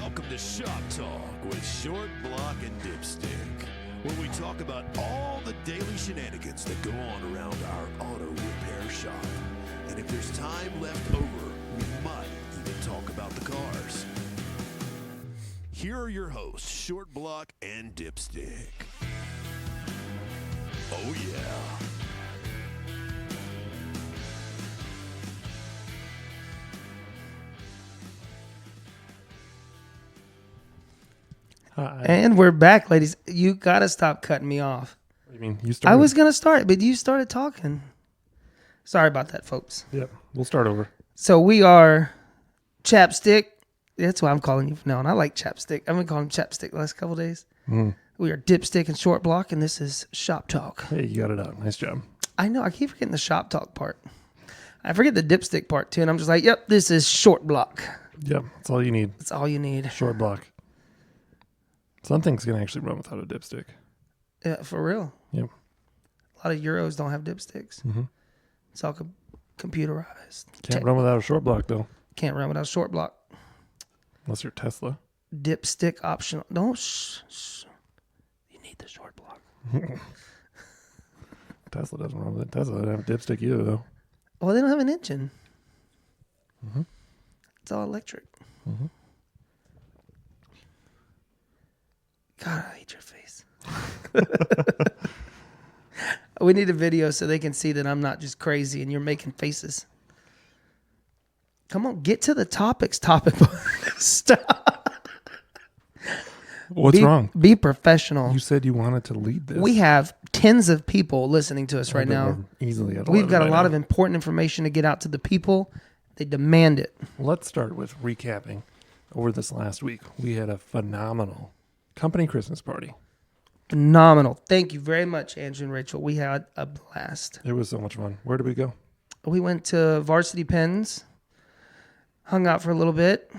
Welcome to Shop Talk with Short Block and Dipstick, where we talk about all the daily shenanigans that go on around our auto repair shop. And if there's time left over, we might even talk about the cars. Here are your hosts, Short Block and Dipstick. Oh yeah. And we're back, ladies. You got to stop cutting me off. What do you mean? You started. I was going to start, but you started talking. Sorry about that, folks. Yep. We'll start over. So we are Chapstick. That's what I'm calling you from now on. I like Chapstick. I've been calling Chapstick the last couple of days. We are Dipstick and Short Block, and this is Shop Talk. Hey, you got it out. Nice job. I know. I keep forgetting the Shop Talk part. I forget the Dipstick part, too, and I'm just like, yep, this is Short Block. Yep. That's all you need. That's all you need. Short block. Some things can actually run without a dipstick. Yeah, for real. Yep. A lot of Euros don't have dipsticks. Mm-hmm. It's all computerized. Can't run without a short block, though. Can't run without a Short Block. Unless you're Tesla. Dipstick optional. Don't shh. You need the Short Block. Tesla doesn't run with it. Tesla doesn't have a dipstick either, though. Well, they don't have an engine. Mm-hmm. It's all electric. Mm-hmm. God, I hate your face. We need a video so they can see that I'm not just crazy and you're making faces. Come on, get to the topics. Stop. What's wrong? Be professional. You said you wanted to lead this. We have tens of people listening to us right now. Easily at We've got a lot now. of important information to get out to the people. They demand it. Let's start with recapping. Over this last week, we had a phenomenal company Christmas party. Phenomenal. Thank you very much, Andrew and Rachel. We had a blast. It was so much fun. Where did we go? We went to Varsity Pens, hung out for a little bit,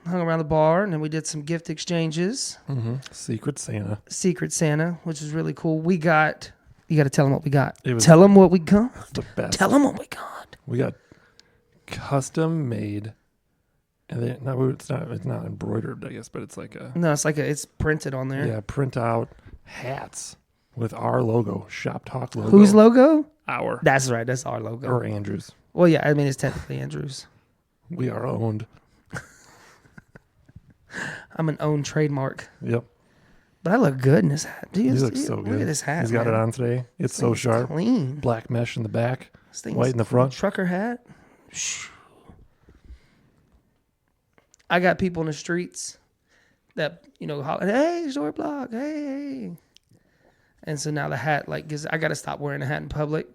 hung around the bar, and then we did some gift exchanges. Mm-hmm. Secret Santa, which is really cool. You got to tell them what we got. Tell them what we got. The best. Tell them what we got. We got custom made, and it's not embroidered, I guess, but it's like a No, it's printed on there. print out hats with our logo, Shop Talk logo. Whose logo? Our. That's right. That's our logo. Or Andrew's. Well, yeah. I mean, it's technically Andrew's. We are owned. I'm an owned trademark. Yep. But I look good in this hat. He looks so good. Look at this hat. He's got it on today. It's so sharp. Clean. Black mesh in the back. This thing's White in the front. Trucker hat. I got people in the streets that, holler, hey, Short Block, hey. And so now the hat, I got to stop wearing a hat in public.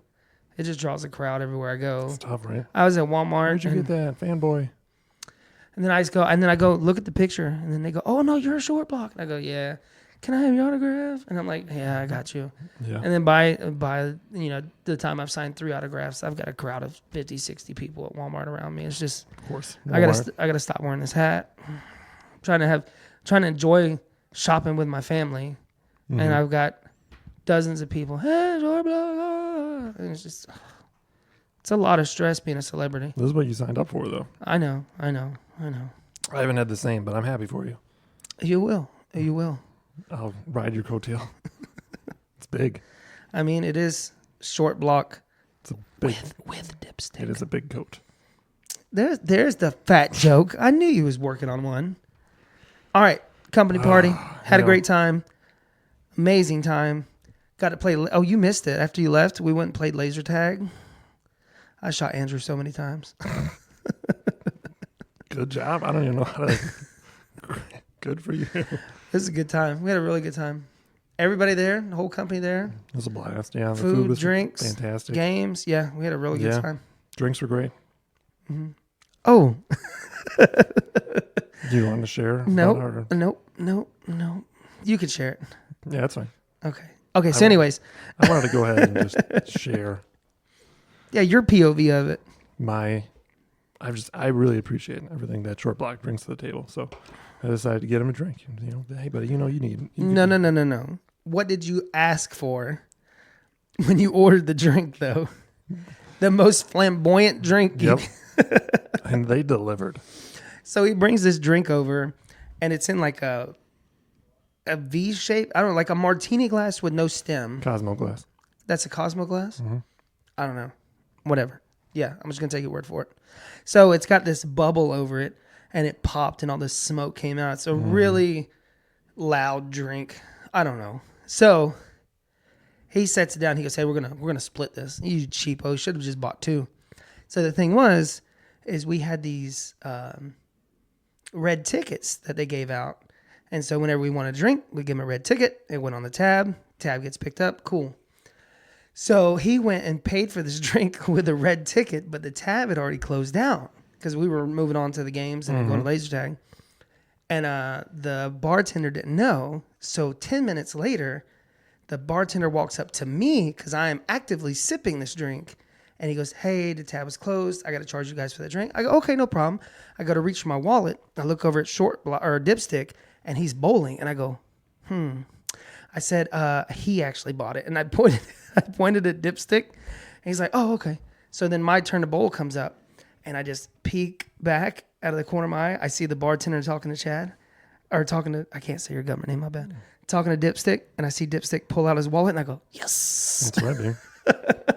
It just draws a crowd everywhere I go. It's tough, right? I was at Walmart. Where'd you get that? Fanboy. And then I go look at the picture, and then they go, oh, no, you're a Short Block. And I go, yeah. Can I have your autograph? And I'm like, yeah, I got you. Yeah. And then by the time I've signed 3 autographs, I've got a crowd of 50, 60 people at Walmart around me. It's just, Of course. I gotta stop wearing this hat. I'm trying to enjoy shopping with my family, Mm-hmm. and I've got dozens of people. Hey, Short Block, and it's a lot of stress being a celebrity. This is what you signed up for, though. I know. I haven't had the same, but I'm happy for you. You will. I'll ride your coattail. It's big. I mean, it is Short Block. It's a big. With dipstick. It is a big coat. There's the fat joke. I knew you was working on one. All right, company party. Had a great time. Amazing time. Got to play. Oh, you missed it. After you left, we went and played laser tag. I shot Andrew so many times. Good job. I don't even know how to. Good for you. It was a good time. We had a really good time. Everybody there, the whole company there. It was a blast. Yeah, the Food, was drinks, fantastic. Games. Yeah, we had a really good time. Drinks were great. Mm-hmm. Oh. Do you want to share? Nope. You can share it. Yeah, that's fine. Okay. So, anyways, I wanted to go ahead and just share. Yeah, your POV of it. I really appreciate everything that Short Block brings to the table. So I decided to get him a drink. Hey, buddy, you need. No. What did you ask for when you ordered the drink, though? The most flamboyant drink. Yep. And they delivered. So he brings this drink over, and it's in like a V shape. I don't know, like a martini glass with no stem. Cosmo glass. That's a Cosmo glass? Mm-hmm. I don't know. Whatever. Yeah, I'm just going to take your word for it. So it's got this bubble over it, and it popped, and all this smoke came out. It's a really loud drink. I don't know. So he sets it down. He goes, hey, we're gonna split this. You cheapo. Should have just bought 2. So the thing is we had these red tickets that they gave out. And so whenever we want a drink, we give him a red ticket. It went on the tab. Tab gets picked up. Cool. So he went and paid for this drink with a red ticket, but the tab had already closed down because we were moving on to the games and going to laser tag. And the bartender didn't know. So 10 minutes later, the bartender walks up to me because I am actively sipping this drink. And he goes, hey, the tab is closed. I got to charge you guys for the drink. I go, okay, no problem. I go to reach for my wallet. I look over at Dipstick, and he's bowling. And I go, I said, he actually bought it. And I pointed at Dipstick. And he's like, oh, okay. So then my turn to bowl comes up. And I just peek back out of the corner of my eye. I see the bartender talking to Chad. Or talking to, I can't say your government name, my bad. Talking to Dipstick. And I see Dipstick pull out his wallet. And I go, yes. That's right, dude.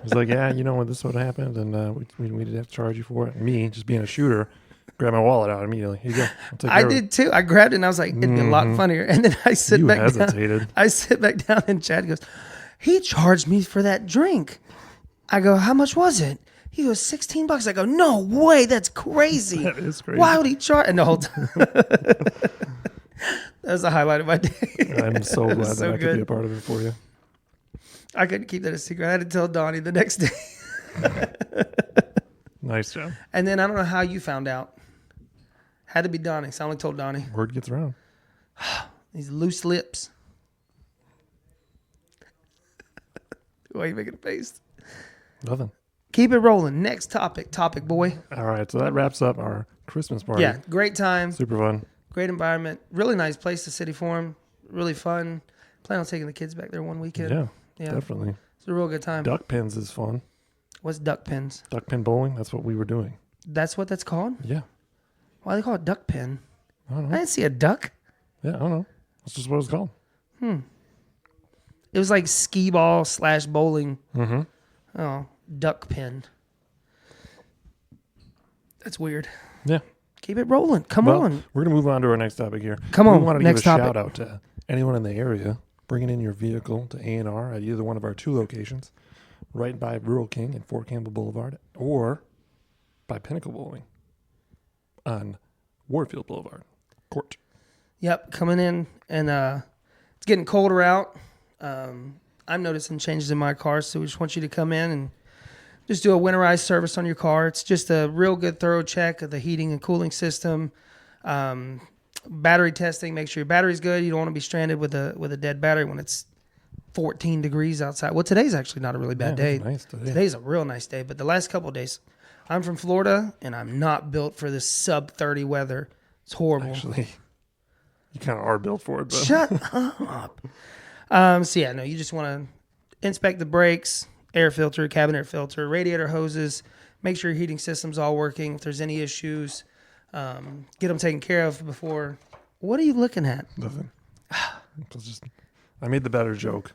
He's like, yeah, you know when this would have happened, and we did have to charge you for it. And me, just being a shooter, grabbed my wallet out immediately. Here you go. I did too. I grabbed it and I was like, it'd be a lot funnier. And then I sit back hesitated. down. I sit back down and Chad goes, he charged me for that drink. I go, how much was it? He goes, $16. I go, no way, that's crazy. That is crazy. Why would he charge? And the whole time. That was the highlight of my day. I'm so glad that I could be a part of it for you. I couldn't keep that a secret. I had to tell Donnie the next day. Nice job. And then I don't know how you found out. Had to be Donnie. So I only told Donnie. Word gets around. These loose lips. Why are you making a face? Nothing. Keep it rolling. Next topic, boy. All right, so that wraps up our Christmas party. Yeah, great time. Super fun. Great environment. Really nice place, the City Forum. Really fun. Plan on taking the kids back there one weekend. Yeah, definitely. It's a real good time. Duck pins is fun. What's duck pins? Duck pin bowling, that's what we were doing. That's what that's called? Yeah. Why do they call it duck pin? I don't I know. didn't see a duck. Yeah, I don't know. That's just what it's called. It was like skee ball / bowling. Mm-hmm. Oh, duck pin. That's weird. Yeah. Keep it rolling. Come on. We're going to move on to our next topic here. Come on, We wanted to next give a topic. shout out to anyone in the area bringing in your vehicle to A&R at either one of our 2 locations, right by Rural King and Fort Campbell Boulevard, or by Pinnacle Bowling on Warfield Boulevard. Court. Yep, coming in, and it's getting colder out. I'm noticing changes in my car, so we just want you to come in and just do a winterized service on your car. It's just a real good thorough check of the heating and cooling system. Battery testing, make sure your battery's good. You don't want to be stranded with a dead battery when it's 14 degrees outside. Well, today's actually not a really bad day. It's nice today. Today's a real nice day, but the last couple of days, I'm from Florida, and I'm not built for this sub-30 weather. It's horrible. Actually, you kind of are built for it, but Shut up. So yeah, no, you just want to inspect the brakes, air filter, cabin air filter, radiator hoses, make sure your heating system's all working. If there's any issues, get them taken care of before. What are you looking at? nothing. I made the better joke.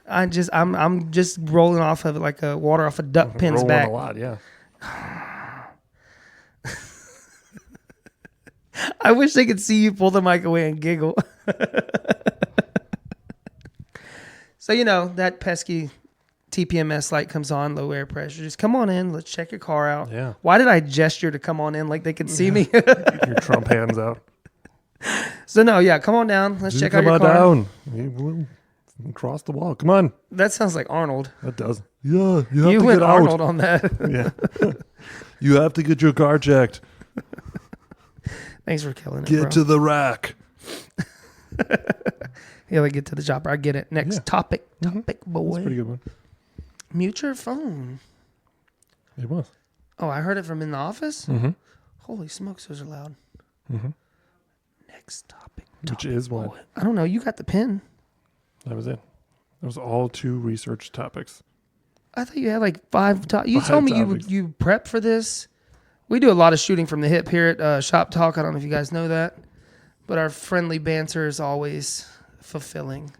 I'm just rolling off of it like a water off a duck pin's Rolling back. a lot, yeah. I wish they could see you pull the mic away and giggle. So, that pesky TPMS light comes on, low air pressure. Just come on in. Let's check your car out. Yeah. Why did I gesture to come on in like they could see me? Your Trump hands out. So, no, yeah, come on down. Let's check out Come your on car. down. Cross the wall. Come on. That sounds like Arnold. That does. Yeah, you have You to went get Arnold out. on that. Yeah. You have to get your car checked. Thanks for killing it, Get bro. to the rack. Yeah, we get to the chopper. I get it. Next Yeah. topic, boy. That's a pretty good one. Mute your phone. It was. Oh, I heard it from in the office? Mm-hmm. Holy smokes, those are loud. Mm-hmm. Next topic. Which is what? boy. I don't know. You got the pen. That was it. That was all 2 research topics. I thought you had like 5 You 5 told me topics. you prep for this. We do a lot of shooting from the hip here at Shop Talk. I don't know if you guys know that. but our friendly banter is always fulfilling.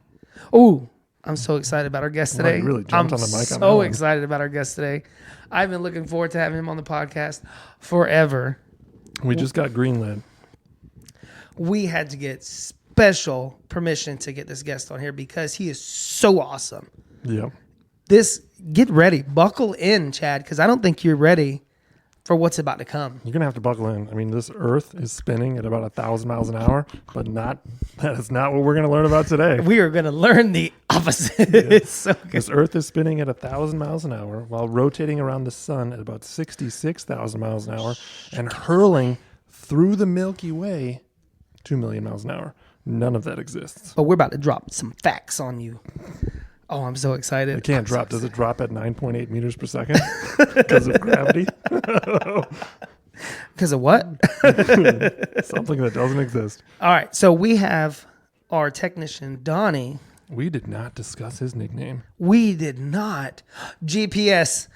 Oh, I'm so excited about our guest Wow, today. you really jumped on the mic on that so one. excited about our guest today. I've been looking forward to having him on the podcast forever. We just got greenlit. We had to get special permission to get this guest on here because he is so awesome. Yep. Get ready, buckle in, Chad, because I don't think you're ready for what's about to come. You're going to have to buckle in. I mean, this Earth is spinning at about 1,000 miles an hour, but that is not what we're going to learn about today. We are going to learn the opposite. It's so good. This Earth is spinning at 1,000 miles an hour while rotating around the sun at about 66,000 miles an hour and hurling through the Milky Way 2 million miles an hour. None of that exists. But we're about to drop some facts on you. Oh, I'm so excited. It can't drop. Does it drop at 9.8 meters per second because of gravity? Because of what? Something that doesn't exist. All right. So we have our technician, Donny. We did not discuss his nickname. We did not. GPS.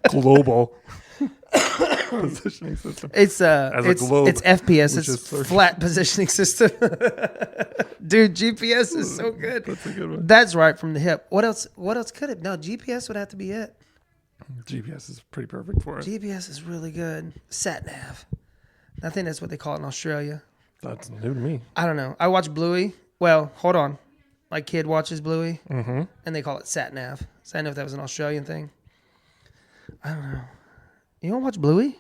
Global positioning system. It's As a globe, it's FPS. which It's is flat positioning system. Dude, GPS is so good. That's a good one. That's right from the hip. What else could it? No, GPS would have to be it. GPS is pretty perfect for it. GPS is really good. Sat nav. I think that's what they call it in Australia. That's new to me. I don't know. I watch Bluey. Well, hold on. My kid watches Bluey, Mm-hmm. and they call it sat nav. So I know if that was an Australian thing. I don't know. You don't watch Bluey?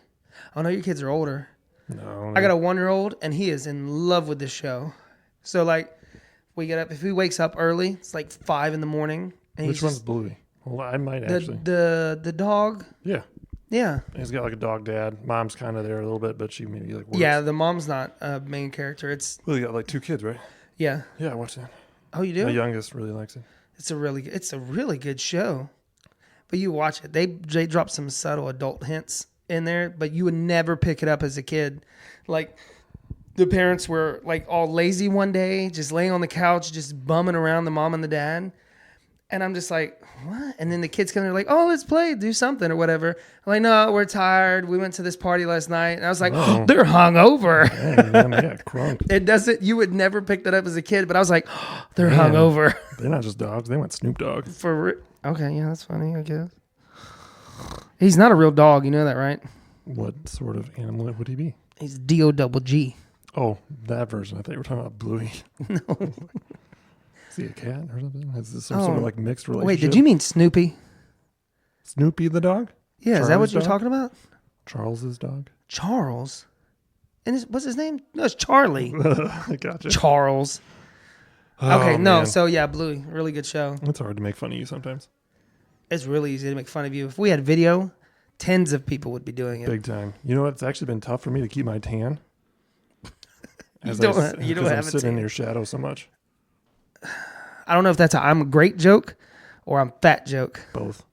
Oh no, your kids are older. No. I got a 1-year-old, and he is in love with this show. So like, we get up. If he wakes up early, it's like 5 a.m. and Which he's one's just, Bluey? Well, I might the actually. the dog. Yeah. Yeah, He's got like a dog dad. Mom's kind of there a little bit, but she maybe like works. yeah. The mom's not a main character. It's Well, you got like 2 kids, right? yeah. Yeah, I watched that. Oh, you do? My youngest really likes it. It's a really good show. But you watch it. They drop some subtle adult hints in there, but you would never pick it up as a kid. Like the parents were like all lazy one day, just laying on the couch, just bumming around the mom and the dad. And I'm just like, what? And then the kids come in like, oh, let's play, do something or whatever. I'm like, no, we're tired. We went to this party last night. And I was like, oh, they're hungover. Dang, man, they got crunk. It doesn't, you would never pick that up as a kid, but I was like, oh, they're Man. hungover. They're not just dogs. They went Snoop Dogg. Okay, yeah, that's funny, I guess. He's not a real dog, you know that, right? What sort of animal would he be? He's D-O-double-G. Oh, that version. I thought you were talking about Bluey. No. Is he a cat or something? Is this some sort of like mixed relationship? Wait, did you mean Snoopy? Snoopy the dog? Yeah, is that what Charlie's you're dog? talking about? Charles's dog? Charles? And what's his name? No, it's Charlie. I gotcha. Charles. Oh, Okay, no, man. so yeah, Bluey, really good show. It's hard to make fun of you sometimes. It's really easy to make fun of you. If we had video, tens of people would be doing it. Big time. You know what? It's actually been tough for me to keep my tan. You don't have I'm a sitting in tan. your shadow so much. I don't know if that's a I'm great joke or I'm fat joke. Both.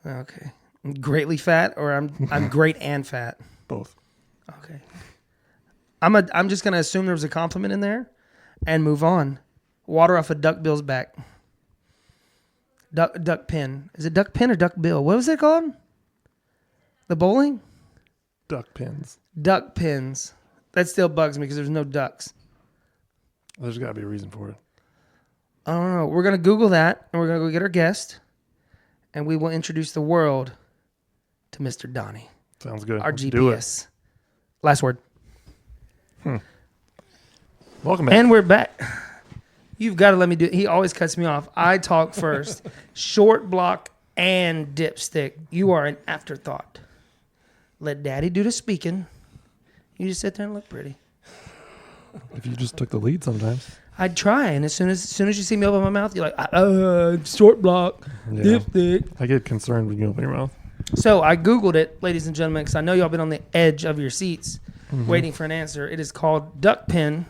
Okay. I'm greatly fat or I'm great and fat. Both. Okay. I'm just gonna assume there was a compliment in there and move on. Water off a duck bill's back. Duck pin. Is it duck pin or duck bill? What was it called? The bowling? Duck pins. Duck pins. That still bugs me because there's no ducks. There's got to be a reason for it. I don't know. We're gonna Google that and we're gonna go get our guest, and we will introduce the world to Mr. Donny, Sounds good. our Let's do it. GPS. Last word. Welcome back. And we're back. You've got to let me do it. He always cuts me off. I talk first. Short block and dipstick. You are an afterthought. Let daddy do the speaking. You just sit there and look pretty. If you just took the lead sometimes. I'd try, and as soon as you see me open my mouth, you're like, short block, Yeah. dipstick. I get concerned when you open your mouth. So I Googled it, ladies and gentlemen, because I know y'all been on the edge of your seats waiting for an answer. It is called duck pin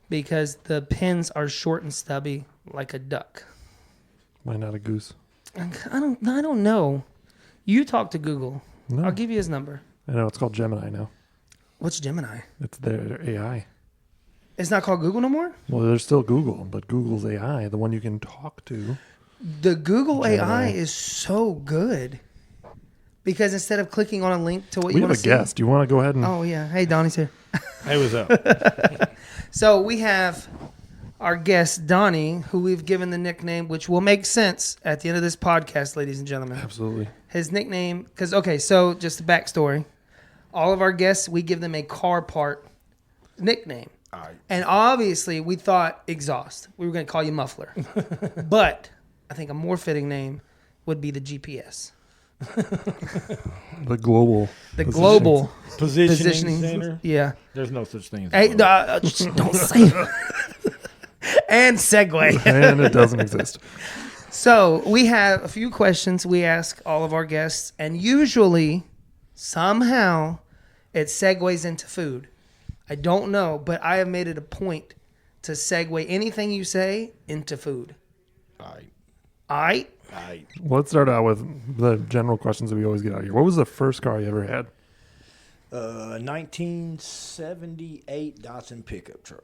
because the pins are short and stubby like a duck. Why not a goose? I don't know. You talk to Google. No. I'll give you his number. I know. It's called Gemini now. What's Gemini? It's their AI. It's not called Google no more? Well, there's still Google, but Google's AI, the one you can talk to. The Google Gemini. AI is so good. Because instead of clicking on a link to what We you have want a to see. guest. Do you want to go ahead and... Oh, yeah. Hey, Donnie's here. Hey, what's up? So we have our guest, Donny, who we've given the nickname, which will make sense at the end of this podcast, ladies and gentlemen. Absolutely. His nickname, because, okay, so just the backstory. All of our guests, we give them a car part nickname. All right. And obviously, we thought exhaust. We were going to call you muffler. But I think a more fitting name would be the GPS. The global. The global Positioning center. Yeah. There's no such thing as Hey, just don't say it. And segue. And it doesn't exist. So we have a few questions we ask all of our guests, and usually, somehow, it segues into food. I don't know, but I have made it a point to segue anything you say into food. All right. All right? All right. Let's start out with the general questions that we always get out here. What was the first car you ever had? 1978 Datsun pickup truck.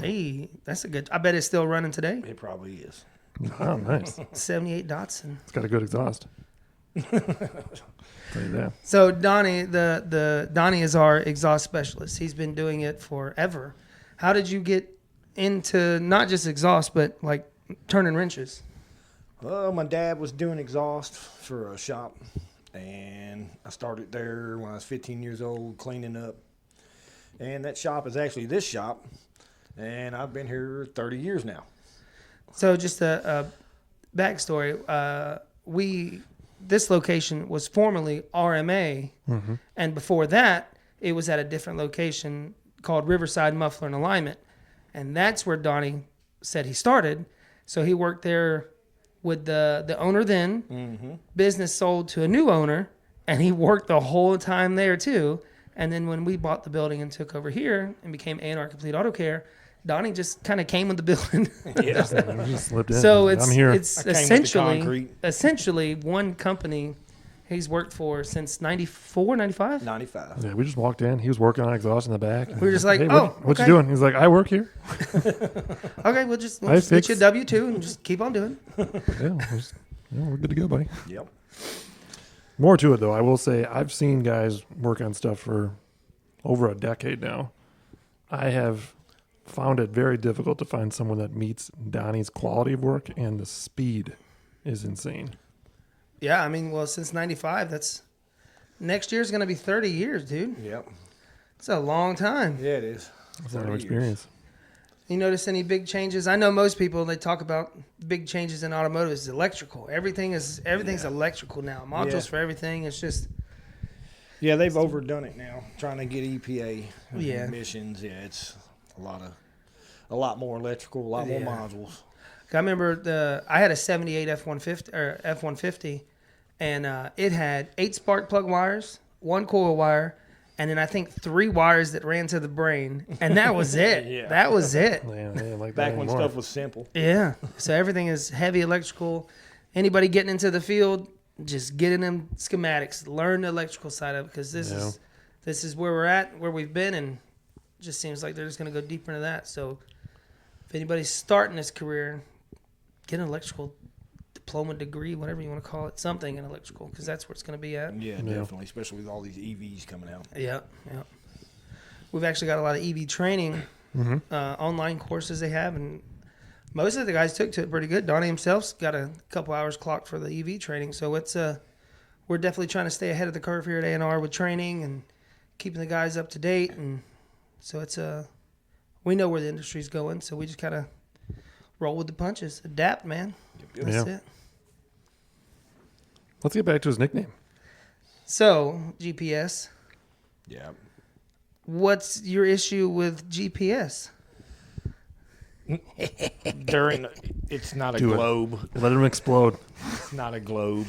Hey, that's a good. I bet it's still running today. It probably is. Oh, nice. 78 Datsun. It's got a good exhaust. Tell you that. So Donny, Donny is our exhaust specialist. He's been doing it forever. How did you get into not just exhaust, but like turning wrenches? Well, my dad was doing exhaust for a shop, and I started there when I was 15 years old, cleaning up. And that shop is actually this shop, and I've been here 30 years now. So just a backstory. This location was formerly RMA, and before that, it was at a different location called Riverside Muffler and Alignment, and that's where Donny said he started. So he worked there with the owner then. Business sold to a new owner, and he worked the whole time there too. And then when we bought the building and took over here and became A&R Complete Auto Care, Donny just kind of came with the building. Yeah. Just slipped in. So I'm here. it's I came with the concrete. essentially one company he's worked for since 94, 95? 95. Yeah, we just walked in. He was working on exhaust in the back. We were just like, hey, oh, what you okay. doing? He's like, I work here. Okay, we'll just I get you a fix- W-2 and just keep on doing it. We're good to go, buddy. Yep. More to it, though. I will say I've seen guys work on stuff for over a decade now. I have found it very difficult to find someone that meets Donnie's quality of work, and the speed is insane. Yeah, I mean, well, since 95, next year's going to be 30 years, dude. Yep. It's a long time. Yeah, it is. That's a lot 30 of years. experience. You notice any big changes? I know most people, they talk about big changes in automotive is electrical. Everything's electrical now. Modules for everything. It's just, Yeah, they've overdone it now, trying to get EPA Yeah. emissions. Yeah, it's a lot more electrical, a lot more Yeah. modules. I remember I had a 78 F-150, and it had 8 spark plug wires, 1 coil wire, and then I think 3 wires that ran to the brain, and that was it. Yeah. That was it. Man, like Back that when anymore. stuff was simple. Yeah. So everything is heavy electrical. Anybody getting into the field, just get in them schematics, learn the electrical side of it, because this is where we're at, where we've been, and it just seems like they're just going to go deeper into that. So if anybody's starting this career, get an electrical diploma, degree, whatever you want to call it, something in electrical, because that's where it's going to be at. Yeah, definitely, especially with all these EVs coming out. Yeah. We've actually got a lot of EV training, online courses they have, and most of the guys took to it pretty good. Donnie himself's got a couple hours clocked for the EV training, so it's we're definitely trying to stay ahead of the curve here at A&R with training and keeping the guys up to date, and so it's we know where the industry's going, so we just kind of roll with the punches, adapt, man. Yep. That's it. Let's get back to his nickname. So GPS, Yeah. what's your issue with GPS? It's not a Do it. globe. Let him explode. It's not a globe.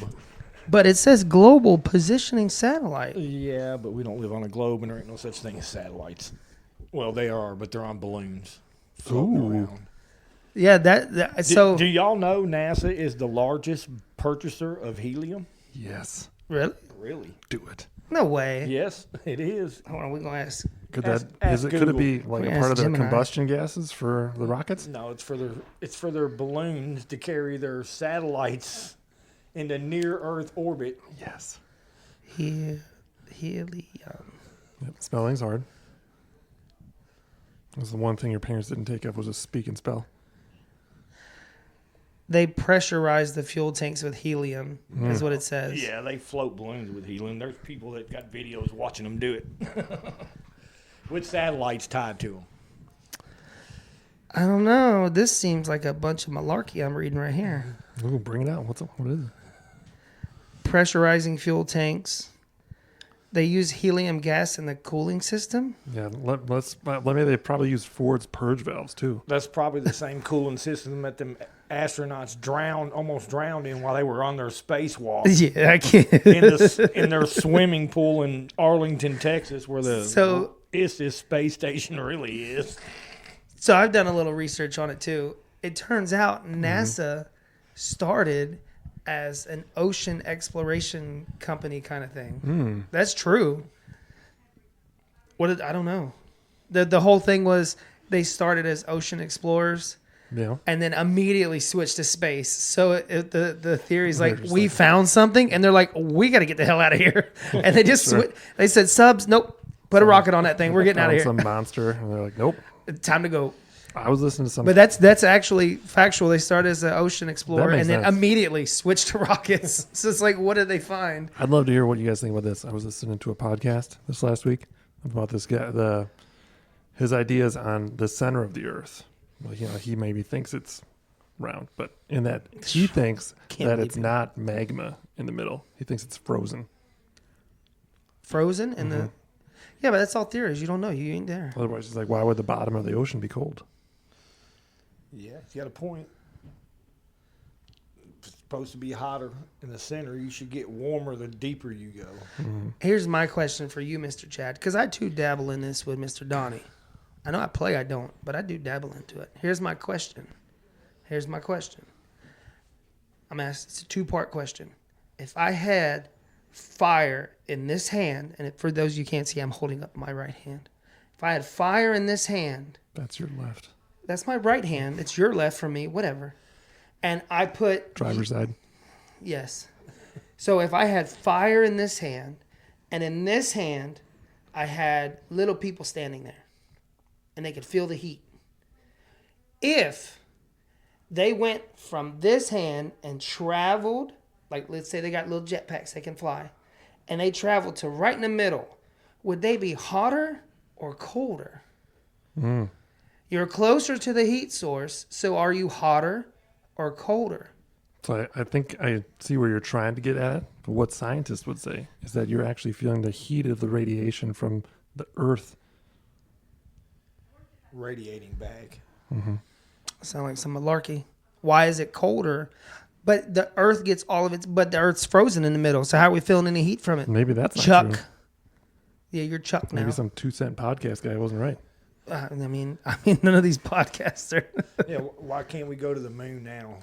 But it says global positioning satellite. Yeah, but we don't live on a globe, and there ain't no such thing as satellites. Well, they are, but they're on balloons floating Ooh. around. Yeah, that so Do y'all know NASA is the largest purchaser of helium? Yes. really? Really? Do it. No way. Yes, it is. Hold on, we're gonna ask. Could Ask- that ask could it be Google. like We a part asked of their Gemini. combustion gases for the rockets? No, it's for their balloons to carry their satellites into near Earth orbit. Yes. Helium. Yep. Spelling's hard. was the one thing your parents didn't take up was a speak and spell. They pressurized the fuel tanks with helium, is what it says. Yeah, they float balloons with helium. There's people that got videos watching them do it. With satellites tied to them. I don't know. This seems like a bunch of malarkey I'm reading right here. Ooh, bring it out. What is it? Pressurizing fuel tanks. They use helium gas in the cooling system. Yeah, maybe they probably use Ford's purge valves too. That's probably the same cooling system that them astronauts almost drowned in while they were on their spacewalk. Yeah, I can't. in their swimming pool in Arlington, Texas, where the ISS space station really is. So I've done a little research on it too. It turns out NASA started as an ocean exploration company kind of thing. That's true. I don't know. The whole thing was they started as ocean explorers. Yeah. And then immediately switched to space. So the theory is like, we like, found something, and they're like, we got to get the hell out of here. And they just they said, subs, nope, put a rocket on that thing. We're getting out of here. Some monster, and they're like, nope. Time to go. I was listening to some. But that's actually factual. They started as an ocean explorer and then sense. immediately switched to rockets. So it's like, what did they find? I'd love to hear what you guys think about this. I was listening to a podcast this last week about this guy, his ideas on the center of the Earth. Well, he maybe thinks it's round, but in that he thinks that it's not magma in the middle. He thinks it's frozen. Frozen? Yeah, but that's all theories. You don't know. You ain't there. Otherwise, it's like, why would the bottom of the ocean be cold? Yeah, you got a point. It's supposed to be hotter in the center. You should get warmer the deeper you go. Here's my question for you, Mr. Chad, because I too dabble in this with Mr. Donny. I know I don't, but I do dabble into it. Here's my question. I'm asked, it's a two-part question. If I had fire in this hand, and for those you can't see, I'm holding up my right hand. If I had fire in this hand, That's your left. that's my right hand. It's your left for me, whatever. And I put... Driver's side. Yes. So if I had fire in this hand, and in this hand, I had little people standing there, and they could feel the heat. If they went from this hand and traveled, like let's say they got little jetpacks they can fly, and they traveled to right in the middle, would they be hotter or colder? You're closer to the heat source, so are you hotter or colder? So I think I see where you're trying to get at. But what scientists would say is that you're actually feeling the heat of the radiation from the Earth. Radiating back. Sound like some malarkey. Why is it colder? But the Earth gets all of its... But the Earth's frozen in the middle, so how are we feeling any heat from it? Maybe that's not Chuck. true. Yeah, you're Chuck now. Maybe some 2-cent podcast guy wasn't right. I mean, none of these podcasts are... Yeah, why can't we go to the moon now?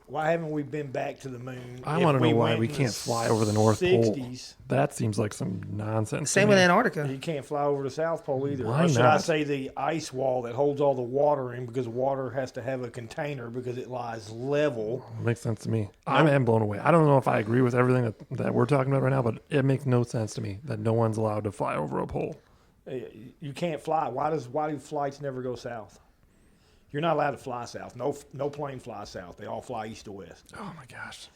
Why haven't we been back to the moon? I want to know why we can't fly over the North Pole. That seems like some nonsense. Same with Antarctica. You can't fly over the South Pole either. Why or should I not? say the ice wall that holds all the water in, because water has to have a container because it lies level. Makes sense to me. I am blown away. I don't know if I agree with everything that we're talking about right now, but it makes no sense to me that no one's allowed to fly over a pole. You can't fly. Why do flights never go south? You're not allowed to fly south. No plane flies south. They all fly east to west. Oh my gosh.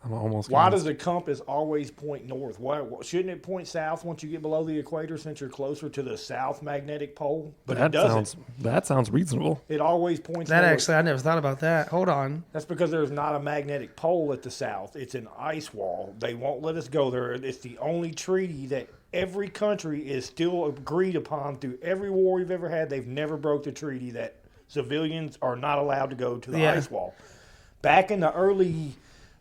I'm almost Why convinced. does the compass always point north? Why shouldn't it point south once you get below the equator, since you're closer to the south magnetic pole? But it doesn't. That sounds reasonable. It always points That north. actually, I never thought about that. Hold on. That's because there's not a magnetic pole at the south. It's an ice wall. They won't let us go there. It's the only treaty that every country is still agreed upon through every war we've ever had. They've never broke the treaty that civilians are not allowed to go to the ice wall. Back in the early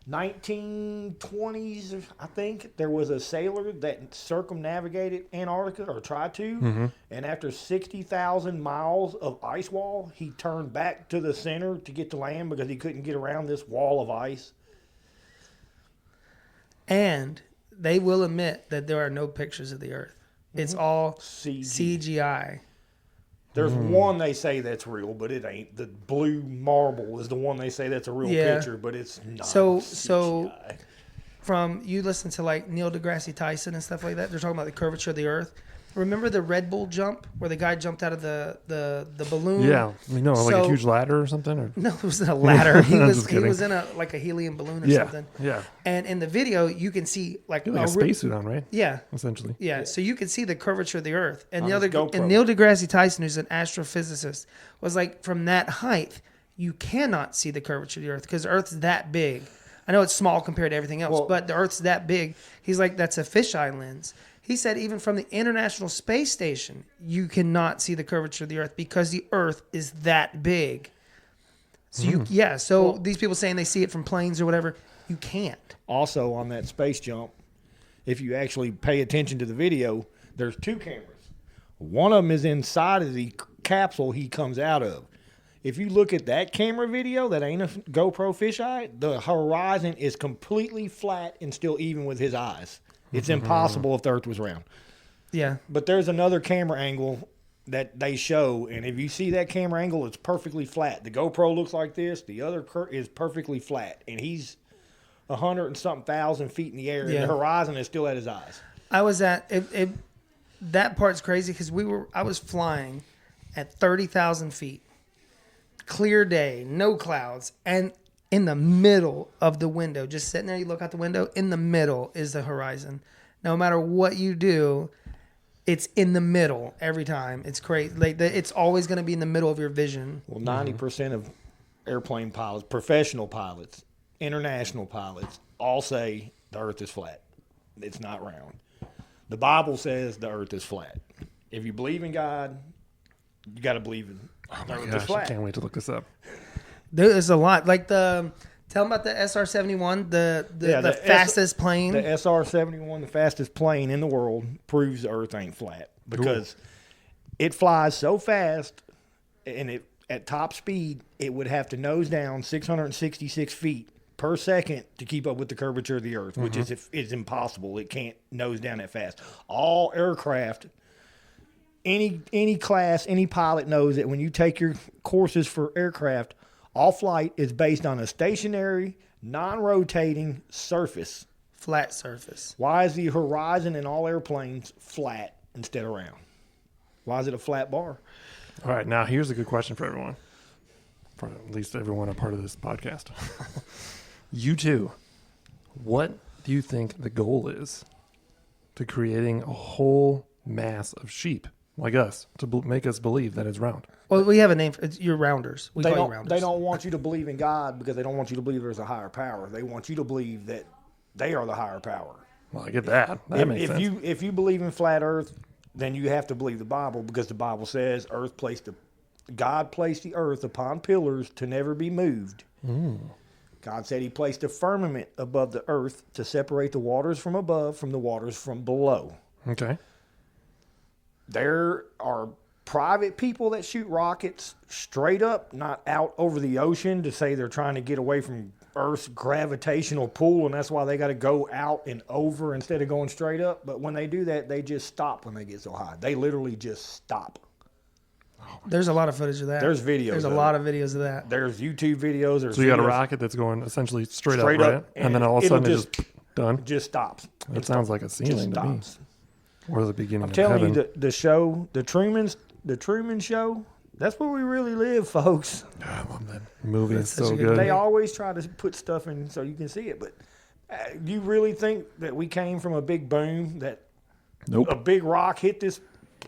1920s, I think, there was a sailor that circumnavigated Antarctica, or tried to, and after 60,000 miles of ice wall, he turned back to the center to get to land because he couldn't get around this wall of ice. And they will admit that there are no pictures of the Earth. It's all CGI. There's one they say that's real, but it ain't. The blue marble is the one they say that's a real picture, but it's not. So CGI. from you listen to like Neil deGrasse Tyson and stuff like that, they're talking about the curvature of the Earth. Remember the Red Bull jump where the guy jumped out of the balloon? Yeah, like a So- huge ladder or something. Or No, it wasn't a ladder. He I'm was just he kidding. was in a helium balloon or yeah, something. yeah, And in the video, you can see like like a re- spacesuit on, right? Yeah, Essentially. yeah. So you can see the curvature of the Earth. And On the his other GoPro. and Neil deGrasse Tyson, who's an astrophysicist, was like, from that height, you cannot see the curvature of the Earth because the Earth's that big. I know it's small compared to everything else, Well- but the Earth's that big. He's like, that's a fisheye lens. He said even from the International Space Station, you cannot see the curvature of the Earth because the Earth is that big. So So these people saying they see it from planes or whatever, you can't. Also, on that space jump, if you actually pay attention to the video, there's 2 cameras. One of them is inside of the capsule he comes out of. If you look at that camera video, that ain't a GoPro fisheye, the horizon is completely flat and still even with his eyes. It's impossible if the Earth was round. Yeah. But there's another camera angle that they show, and if you see that camera angle, it's perfectly flat. The GoPro looks like this. The other is perfectly flat, and he's 100 and something thousand feet in the air, Yeah. and the horizon is still at his eyes. I was at that part's crazy because I was flying at 30,000 feet, clear day, no clouds, and in the middle of the window, just sitting there, you look out the window, in the middle is the horizon. No matter what you do, it's in the middle every time. It's crazy. Like it's always going to be in the middle of your vision. Well, 90% of airplane pilots, professional pilots, international pilots, all say the Earth is flat. It's not round. The Bible says the Earth is flat. If you believe in God, you got to believe in the Earth is Gosh, I flat. can't wait to look this up. There's a lot. Like tell them about the SR-71, the fastest plane. The SR-71, the fastest plane in the world, proves the Earth ain't flat because it flies so fast, and at top speed, it would have to nose down 666 feet per second to keep up with the curvature of the Earth, which is impossible. It can't nose down that fast. All aircraft, any class, any pilot knows that when you take your courses for aircraft, all flight is based on a stationary, non-rotating surface. Flat surface. Why is the horizon in all airplanes flat instead of round? Why is it a flat bar? All right, now here's a good question for everyone. For at least everyone a part of this podcast. You too. What do you think the goal is to creating a whole mass of sheep like us to make us believe that it's round? Well, we have a name for you're rounders. We call you rounders. They don't want you to believe in God because they don't want you to believe there's a higher power. They want you to believe that they are the higher power. Well, I get that. That makes sense. If you believe in flat Earth, then you have to believe the Bible because the Bible says God placed the earth upon pillars to never be moved. God said he placed a firmament above the earth to separate the waters from above from the waters from below. Okay. There are private people that shoot rockets straight up, not out over the ocean to say they're trying to get away from Earth's gravitational pull, and that's why they got to go out and over instead of going straight up. But when they do that, they just stop when they get so high. They literally just stop. There's a lot of footage of that. There's videos There's a of lot of videos of that. There's YouTube videos. There's So you got a videos- rocket that's going essentially straight Straight up, up, right? and And then all of a it'll sudden it's just done. It just stops. That sounds like a Just ceiling to me. stops. Or the beginning I'm of telling heaven. you, the show, the Truman Show, that's where we really live, folks. I love that movie. It's such so a good good. They always try to put stuff in so you can see it, but you really think that we came from a big boom, that Nope. a big rock hit this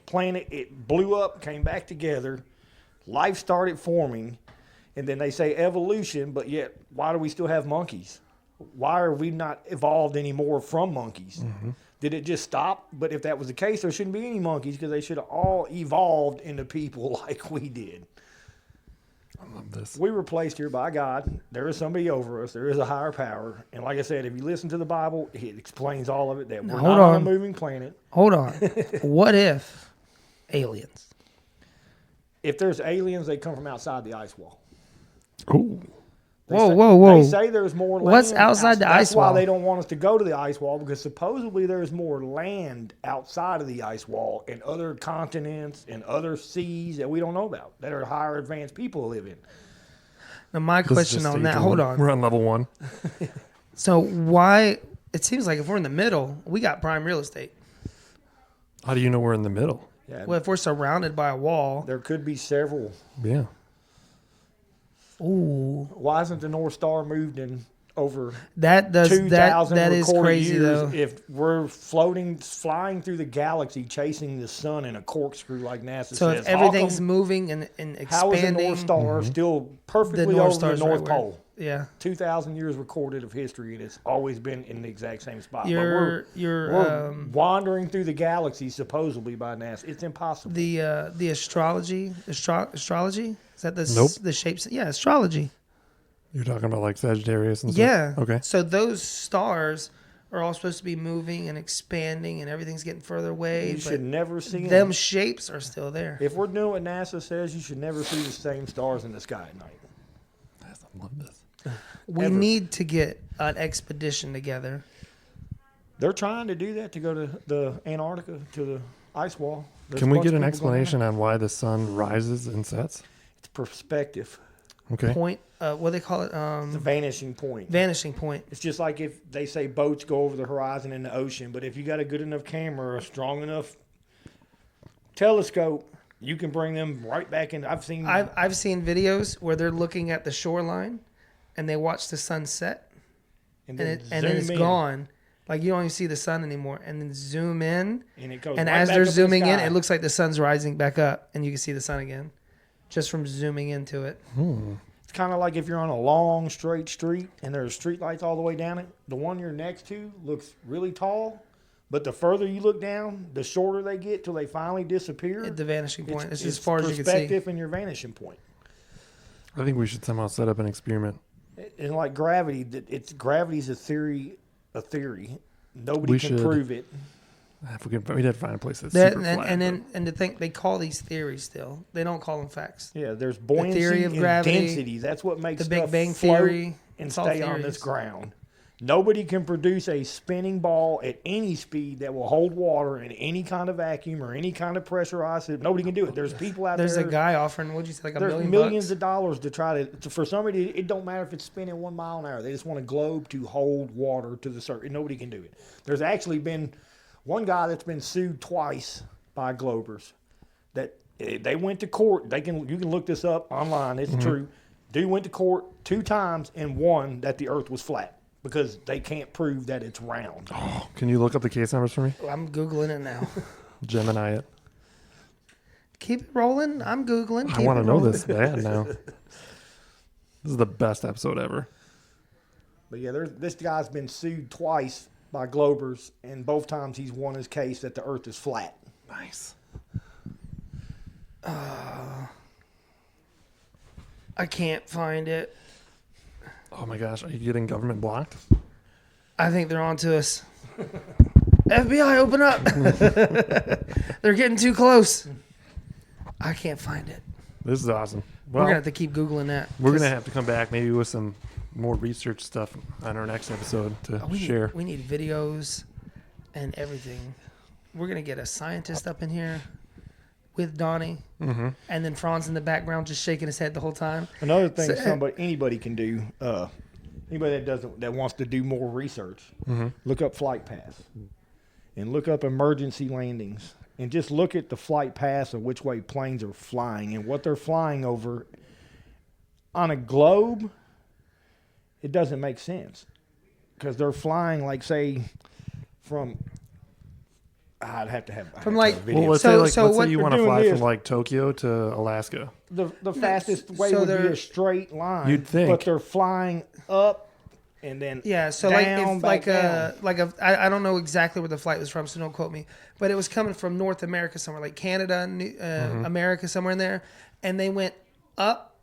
planet, it blew up, came back together, life started forming, and then they say evolution, but yet why do we still have monkeys? Why are we not evolved anymore from monkeys? Did it just stop? But if that was the case, there shouldn't be any monkeys because they should have all evolved into people like we did. I love this. We were placed here by God. There is somebody over us. There is a higher power. And like I said, if you listen to the Bible, it explains all of it, that we're hold not on a on. moving planet. Hold on. What if aliens? If there's aliens, they come from outside the ice wall. Oh. Whoa. They say there's more land. What's outside the ice That's why wall? they don't want us to go to the ice wall, because supposedly there's more land outside of the ice wall and other continents and other seas that we don't know about, that are higher advanced people live in. Now, my This is question just on stage that, one. hold on. We're on level 1. So why, it seems like if we're in the middle, we got prime real estate. How do you know we're in the middle? Yeah, Well, if we're surrounded by a wall, there could be several. Yeah. ooh, Why isn't the North Star moved in over that does 2,000 that is recorded crazy years though. if we're flying through the galaxy, chasing the sun in a corkscrew like NASA So says? if everything's how come- moving and expanding, how is the North Star still perfectly North over Star's the North right where- Pole? yeah, 2,000 years recorded of history, and it's always been in the exact same spot. But you're we're wandering through the galaxy supposedly by NASA. It's impossible. the astrology is that the Nope. the shapes? Yeah, astrology. You're talking about like Sagittarius and stuff? Yeah. Okay. So those stars are all supposed to be moving and expanding, and everything's getting further away. You but should never see them shapes are still there. If we're doing what NASA says, you should never see the same stars in the sky at night. I love this. We ever. need to get an expedition together. They're trying to do that to go to the Antarctica, to the ice wall. There's Can a we bunch get of an people going explanation on why the sun rises and sets? there. It's perspective. Okay. Point, what do they call it? The vanishing point. Vanishing point. It's just like if they say boats go over the horizon in the ocean, but if you got a good enough camera or a strong enough telescope, you can bring them right back in. I've seen I've seen videos where they're looking at the shoreline, and they watch the sun set, and and then then it's zoom in, gone. Like you don't even see the sun anymore, and then zoom in, and it goes. and right as back they're up the zooming in, sky. it looks like the sun's rising back up, and you can see the sun again, just from zooming into it. It's kind of like if you're on a long straight street and there's street lights all the way down it. The one you're next to looks really tall, but the further you look down, the shorter they get till they finally disappear. At the vanishing point. It's as it's far as you can see. perspective and your vanishing point. I think we should somehow set up an experiment. And like gravity, gravity's a theory. Nobody We can should- prove it. If we'd have to find a place that's That, super and, flat. and but- then and to think they call these theories still. They don't call them facts. Yeah, there's buoyancy theory of and gravity, density. That's what makes the Big stuff Bang float Theory, and it's all stay on this theories. ground. Nobody can produce a spinning ball at any speed that will hold water in any kind of vacuum or any kind of pressurized. Nobody can do it. There's people out There's there. a guy offering, what'd you say, like There's $1 million millions bucks? of dollars to try to for somebody. It don't matter if it's spinning 1 mile an hour. They just want a globe to hold water to the surface. Nobody can do it. There's actually been one guy that's been sued twice by Globers. That they went to court. You can look this up online. It's true. Dude went to court 2 times and won that the Earth was flat because they can't prove that it's round. Can you look up the case numbers for me? I'm Googling it now. Gemini it. Keep it rolling. I'm Googling. I Keep want it to know rolling. this bad now. This is the best episode ever. But yeah, this guy's been sued twice by Globers, and both times he's won his case that the Earth is flat. Nice. I can't find it. Oh my gosh, are you getting government blocked? I think they're on to us. FBI, open up. They're getting too close. I can't find it. This is awesome. We're Well, going to have to keep Googling that. we're gonna have to come back maybe with some more research stuff on our next episode to share. We need videos and everything. We're going to get a scientist up in here with Donny. Mm-hmm. And then Franz in the background just shaking his head the whole time. Another thing So- anybody can do, anybody that wants to do more research, look up flight paths and look up emergency landings and just look at the flight paths of which way planes are flying and what they're flying over. On a globe, it doesn't make sense because they're flying like, say, from. I'd have to have From, a like- video. Well, let's So- say so let's what say you they're want to doing fly is- from like Tokyo to Alaska. The fastest way so would be they're- a straight line. You'd think. but they're flying up and then Yeah, so down, like back down. I don't know exactly where the flight was from, so don't quote me. But it was coming from North America somewhere, like Canada, America, somewhere in there, and they went up,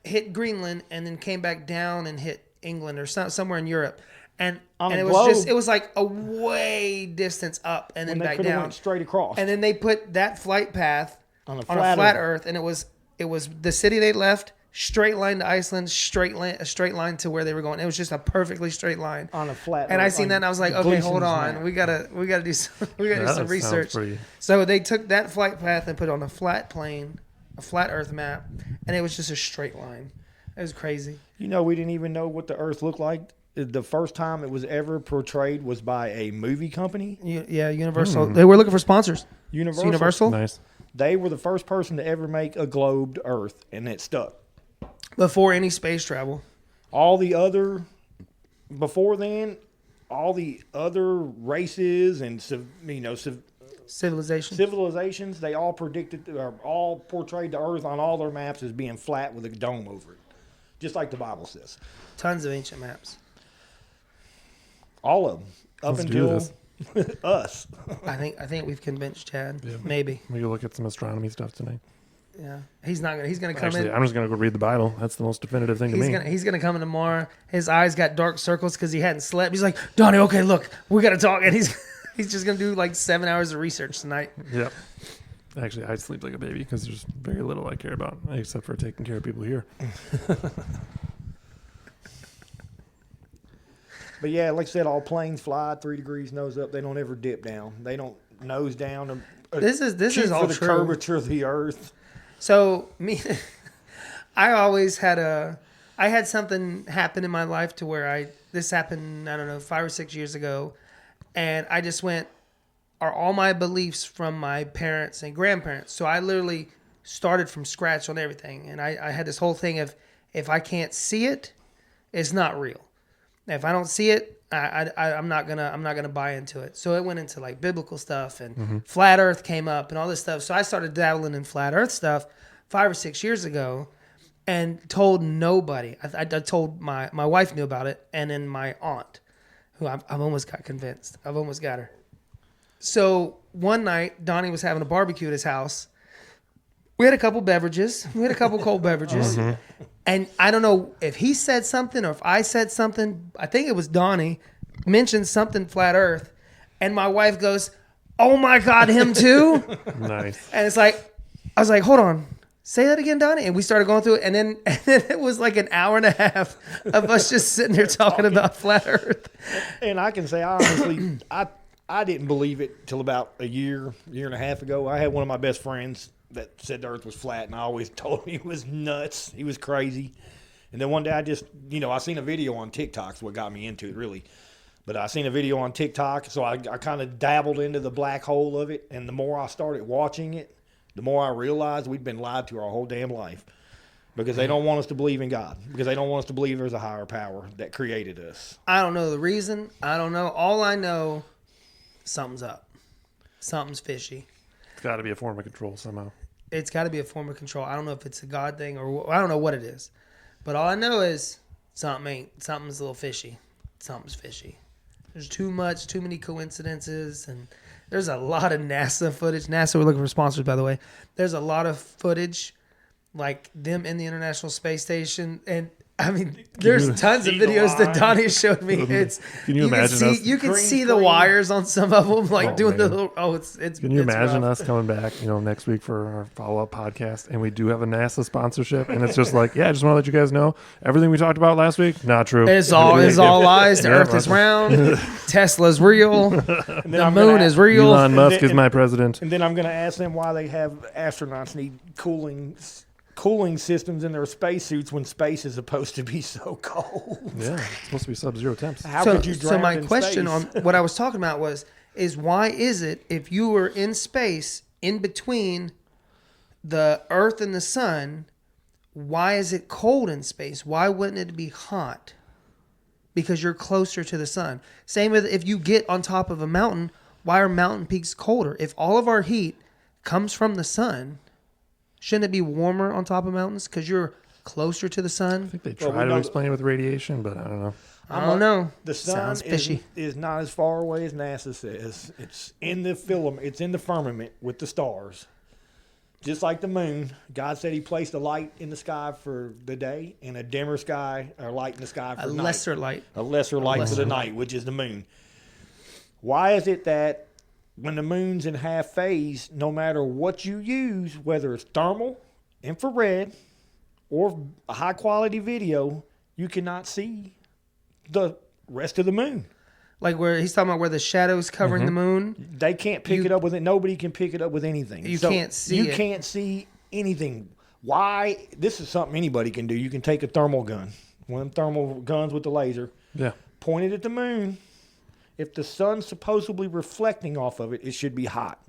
hit Greenland, and then came back down and hit England or somewhere in Europe, and On a it globe- was like a way distance up and then when they back could have down, went straight across. and then they put that flight path On a on flat a flat Earth. Earth, and it was the city they left. Straight line to Iceland, a straight line to where they were going. It was just a perfectly straight line. on a flat And I Earth, seen on that and I was like, okay, Gleason's hold on. map. We gotta do some That sounds research. pretty- So they took that flight path and put it on a flat plane, a flat Earth map, and it was just a straight line. It was crazy. You know, we didn't even know what the Earth looked like the first time it was ever portrayed was by a movie company. Yeah, Universal. They were looking for sponsors. Universal. Nice. They were the first person to ever make a globed Earth, and it stuck. Before any space travel. Before then, all the other races and civilizations, they all portrayed the Earth on all their maps as being flat with a dome over it, just like the Bible says. Tons of ancient maps. All of them, up Let's do until us. I think we've convinced Chad. Yeah. Maybe. We can look at some astronomy stuff tonight. Yeah, he's gonna come Actually, in. I'm just gonna go read the Bible. That's the most definitive thing to me. He's gonna come in tomorrow. His eyes got dark circles because he hadn't slept. He's like, Donny, okay, look, we gotta talk, and he's just gonna do like 7 hours of research tonight. Yep. Actually, I sleep like a baby because there's very little I care about except for taking care of people here. But yeah, like I said, all planes fly 3 degrees nose up. They don't ever dip down. They don't nose down. This is all the true. curvature of the Earth. So I had something happen in my life to where this happened, I don't know, 5 or 6 years ago. And I just went, are all my beliefs from my parents and grandparents. So I literally started from scratch on everything. And I had this whole thing of, if I can't see it, it's not real. If I don't see it, I'm not gonna buy into it. So it went into like biblical stuff, and flat Earth came up and all this stuff. So I started dabbling in flat Earth stuff 5 or 6 years ago, and told nobody. I told my wife knew about it, and then my aunt, who I've almost got convinced. I've almost got her. So one night, Donnie was having a barbecue at his house. We had a couple beverages. We had a couple cold beverages. And I don't know if he said something or if I said something. I think it was Donnie mentioned something flat Earth. And my wife goes, oh my God, him too? Nice. And it's like, I was like, hold on. Say that again, Donnie. And we started going through it. And then it was like an hour and a half of us just sitting there talking about flat Earth. And I can say, honestly, I didn't believe it till about a year and a half ago. I had one of my best friends that said the Earth was flat, and I always told him he was nuts. He was crazy. And then one day I seen a video on TikTok. Is what got me into it, really. But I seen a video on TikTok, so I kind of dabbled into the black hole of it. And the more I started watching it, the more I realized we'd been lied to our whole damn life. Because they don't want us to believe in God. Because they don't want us to believe there's a higher power that created us. I don't know the reason. I don't know. All I know, something's up. Something's fishy. It's got to be a form of control somehow. It's got to be a form of control. I don't know if it's a God thing or I don't know what it is. But all I know is something's a little fishy. Something's fishy. There's too many coincidences, and there's a lot of NASA footage. NASA, we're looking for sponsors, by the way. There's a lot of footage, like them in the International Space Station, and I mean, there's tons of videos that Donnie showed me. Can you imagine us? You can see the wires on some of them, like doing man. the little. It's. Can you imagine rough. us coming back, next week for our follow-up podcast, and we do have a NASA sponsorship, and it's just like, yeah, I just want to let you guys know everything we talked about last week, not true. It's all lies. The Earth is round. Tesla's real. The moon is real. Elon Musk is my president. And then I'm going to ask them why they have astronauts need cooling systems in their spacesuits when space is supposed to be so cold. Yeah, it's supposed to be sub-zero temps. How could you drown So my in question space? on what I was talking about is why is it if you were in space in between the Earth and the sun, why is it cold in space? Why wouldn't it be hot? Because you're closer to the sun. Same with if you get on top of a mountain, why are mountain peaks colder? If all of our heat comes from the sun, shouldn't it be warmer on top of mountains because you're closer to the sun? I think they try to explain it with radiation, but I don't know. I don't know. The sun is not as far away as NASA says. It's in the It's in the firmament with the stars. Just like the moon, God said he placed a light in the sky for the day and a dimmer sky, or light in the sky for a night. lesser light. A lesser light for the night, which is the moon. Why is it that when the moon's in half phase, no matter what you use, whether it's thermal, infrared, or a high quality video, you cannot see the rest of the moon? Like where he's talking about where the shadow's covering the moon. They can't pick it up with it. Nobody can pick it up with anything. You can't see it. You can't see anything. Why? This is something anybody can do. You can take a thermal gun, one of them thermal guns with the laser, Yeah. Point it at the moon. If the sun's supposedly reflecting off of it, it should be hot.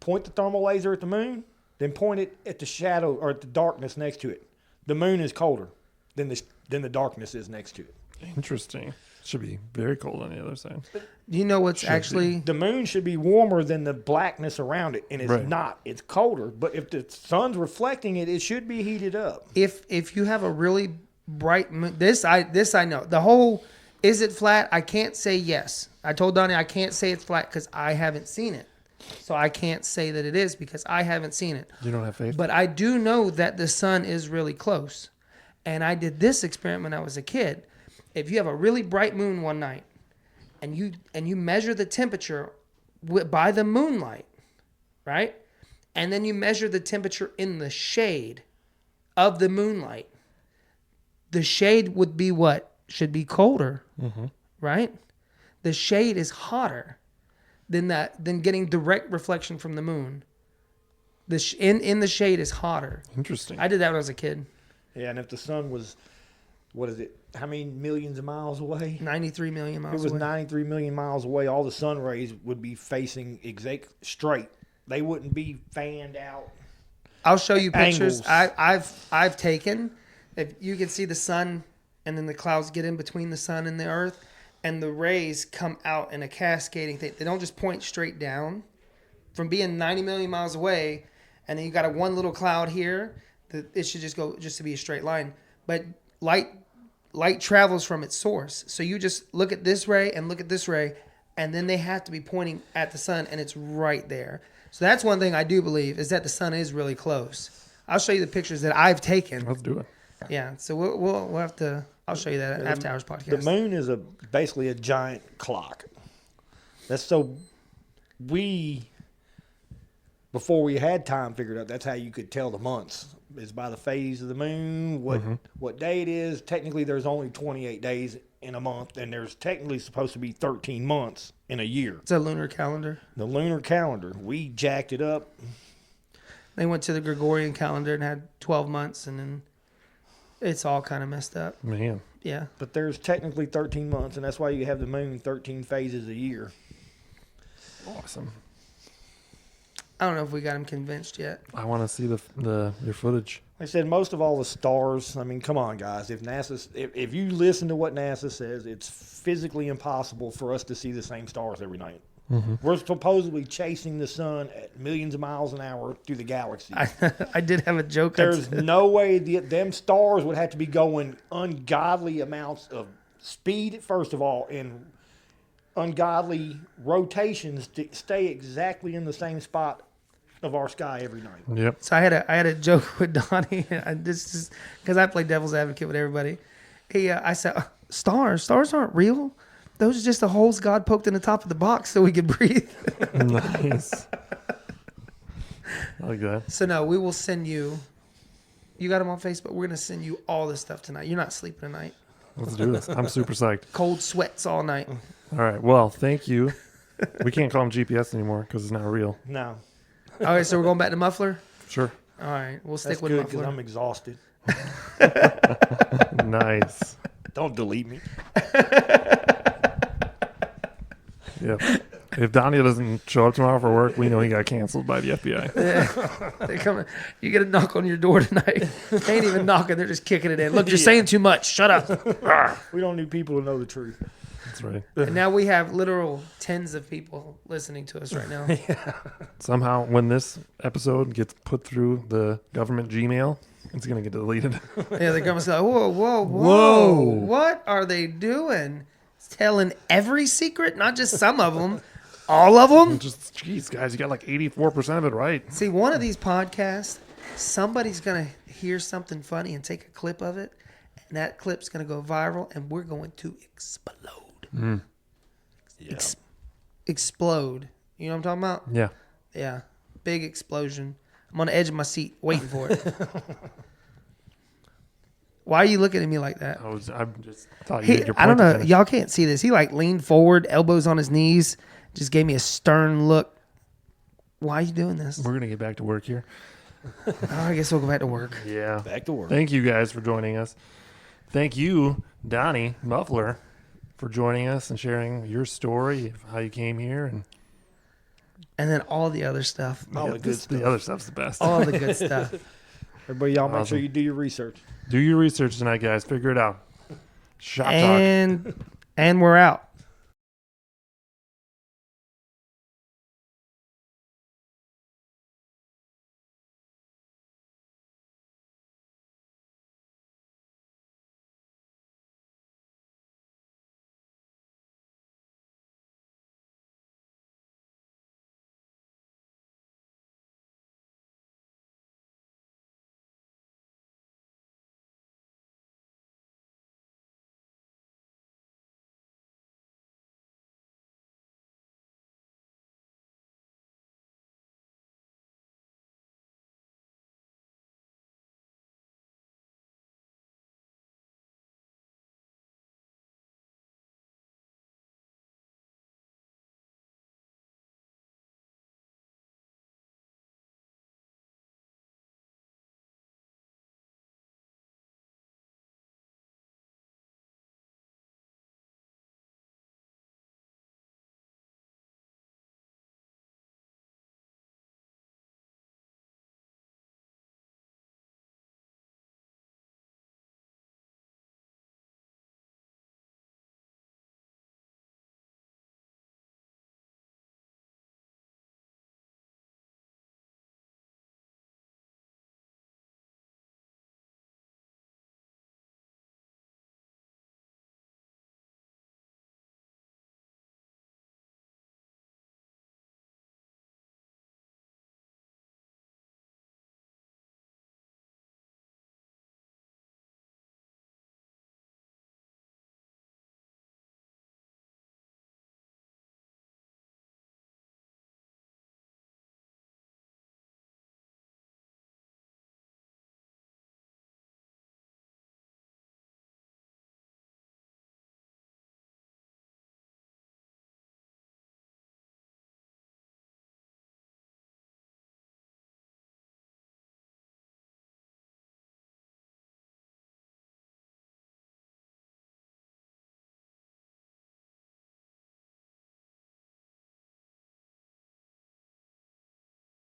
Point the thermal laser at the moon, then point it at the shadow or at the darkness next to it. The moon is colder than the darkness is next to it. Interesting. Should be very cold on the other side. Do you know what's Should actually? The moon should be warmer than the blackness around it, and it's Right. not. It's colder. But if the sun's reflecting it, it should be heated up. If you have a really bright moon, this I know. The whole is it flat? I can't say yes. I told Donnie I can't say it's flat because I haven't seen it, so I can't say that it is because I haven't seen it. You don't have faith? But I do know that the sun is really close, and I did this experiment when I was a kid. If you have a really bright moon one night, and you measure the temperature by the moonlight, right, and then you measure the temperature in the shade of the moonlight, the shade would be what should be colder, right? The shade is hotter than getting direct reflection from the moon. In the shade is hotter. Interesting. I did that when I was a kid. Yeah, and if the sun was, what is it? How many millions of miles away? 93 million If miles it was away. 93 million miles away, all the sun rays would be facing straight. They wouldn't be fanned out. I'll show you pictures Angles. I've taken. If you can see the sun, and then the clouds get in between the sun and the earth, and the rays come out in a cascading thing. They don't just point straight down. From being 90 million miles away, and then you got one little cloud here, it should just go just to be a straight line. But light travels from its source. So you just look at this ray and look at this ray, and then they have to be pointing at the sun, and it's right there. So that's one thing I do believe is that the sun is really close. I'll show you the pictures that I've taken. Let's do it. Yeah, so we'll have to. I'll show you that after hours podcast. The moon is basically a giant clock. That's so before we had time figured out, that's how you could tell the months is by the phase of the moon, what day it is. Technically, there's only 28 days in a month, and there's technically supposed to be 13 months in a year. It's a lunar calendar. The lunar calendar, we jacked it up. They went to the Gregorian calendar and had 12 months, and then it's all kind of messed up. Man. Yeah. But there's technically 13 months, and that's why you have the moon 13 phases a year. Awesome. I don't know if we got him convinced yet. I want to see your footage. Like I said, most of all the stars. I mean, come on, guys. If you listen to what NASA says, it's physically impossible for us to see the same stars every night. We're supposedly chasing the sun at millions of miles an hour through the galaxy. I did have a joke. There's no way them stars would have to be going ungodly amounts of speed, first of all, and ungodly rotations to stay exactly in the same spot of our sky every night. Yep. So I had a joke with Donnie. This is because I play devil's advocate with everybody. I said, stars aren't real. Those are just the holes God poked in the top of the box so we could breathe. Nice. I like that. So no, we will send you. You got them on Facebook. We're gonna send you all this stuff tonight. You're not sleeping tonight. Let's do this. I'm super psyched. Cold sweats all night. All right. Well, thank you. We can't call them GPS anymore because it's not real. No. All right, so we're going back to muffler. Sure. All right, we'll stick That's with good because muffler. I'm exhausted. Nice. Don't delete me. Yep. If Donnie doesn't show up tomorrow for work, we know he got canceled by the FBI. They're coming. You get a knock on your door tonight. They ain't even knocking; they're just kicking it in. Look, you're saying too much. Shut up. We don't need people to know the truth. That's right. And now we have literal tens of people listening to us right now. Somehow, when this episode gets put through the government Gmail, it's going to get deleted. Yeah, they're going to say, "Whoa, whoa, whoa, Whoa. What are they doing? Telling every secret, not just some of them, all of them." Just, geez, guys, you got like 84% of it right. See, one of these podcasts, somebody's going to hear something funny and take a clip of it, and that clip's going to go viral, and we're going to explode. Yeah. Explode. You know what I'm talking about? Yeah. Yeah. Big explosion. I'm on the edge of my seat waiting for it. Why are you looking at me like that? I just thought you had your point I don't to know. finish. Y'all can't see this. He like leaned forward, elbows on his knees, just gave me a stern look. Why are you doing this? We're going to get back to work here. Oh, I guess we'll go back to work. Yeah. Back to work. Thank you guys for joining us. Thank you, Donnie Muffler, for joining us and sharing your story of how you came here. And then all the other stuff. All the good stuff. The other stuff's the best. All the good stuff. Everybody, y'all make sure Awesome. you do your research. Do your research tonight, guys. Figure it out. Shop talk. And we're out.